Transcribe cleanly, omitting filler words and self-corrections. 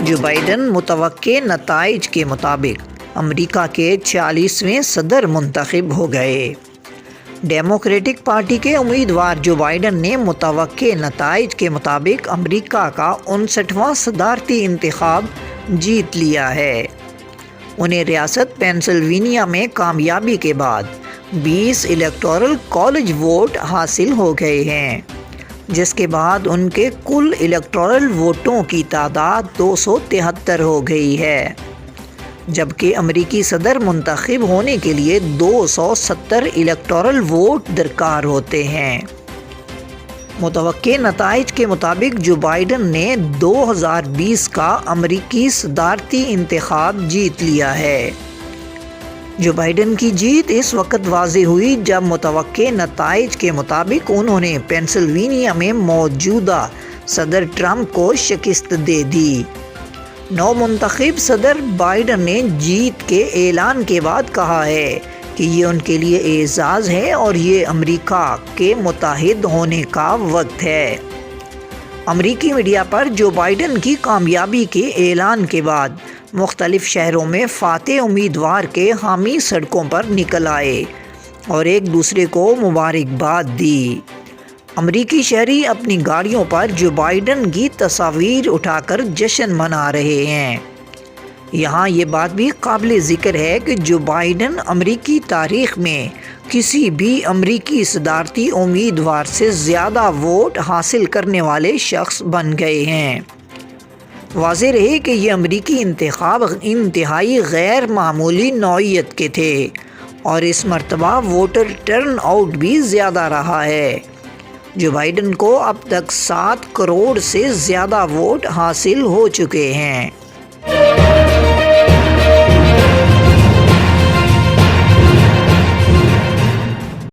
Joe Biden متوقع نتائج کے مطابق امریکہ کے 40ویں صدر منتخب ہو گئے۔ ڈیموکریٹک پارٹی کے امیدوار جو بائیڈن نے متوقع نتائج کے مطابق امریکہ کا 59واں صدارتی انتخاب جیت لیا ہے۔ انہیں ریاست پینسلوینیا میں کامیابی کے بعد 20 الیکٹورل کالج ووٹ حاصل ہو گئے ہیں، جس کے بعد ان کے کل الیکٹورل ووٹوں کی تعداد 273 ہو گئی ہے، جبکہ امریکی صدر منتخب ہونے کے لیے 270 الیکٹورل ووٹ درکار ہوتے ہیں۔ متوقع نتائج کے مطابق جو بائیڈن نے 2020 کا امریکی صدارتی انتخاب جیت لیا ہے۔ جو بائیڈن کی جیت اس وقت واضح ہوئی جب متوقع نتائج کے مطابق انہوں نے پینسلوینیا میں موجودہ صدر ٹرمپ کو شکست دے دی۔ نو منتخب صدر بائیڈن نے جیت کے اعلان کے بعد کہا ہے کہ یہ ان کے لیے اعزاز ہے اور یہ امریکہ کے متحد ہونے کا وقت ہے۔ امریکی میڈیا پر جو بائیڈن کی کامیابی کے اعلان کے بعد مختلف شہروں میں فاتح امیدوار کے حامی سڑکوں پر نکل آئے اور ایک دوسرے کو مبارکباد دی۔ امریکی شہری اپنی گاڑیوں پر جو بائیڈن کی تصاویر اٹھا کر جشن منا رہے ہیں۔ یہاں یہ بات بھی قابل ذکر ہے کہ جو بائیڈن امریکی تاریخ میں کسی بھی امریکی صدارتی امیدوار سے زیادہ ووٹ حاصل کرنے والے شخص بن گئے ہیں۔ واضح رہے کہ یہ امریکی انتخاب انتہائی غیر معمولی نوعیت کے تھے اور اس مرتبہ ووٹر ٹرن آؤٹ بھی زیادہ رہا ہے۔ جو بائیڈن کو اب تک 7 کروڑ سے زیادہ ووٹ حاصل ہو چکے ہیں۔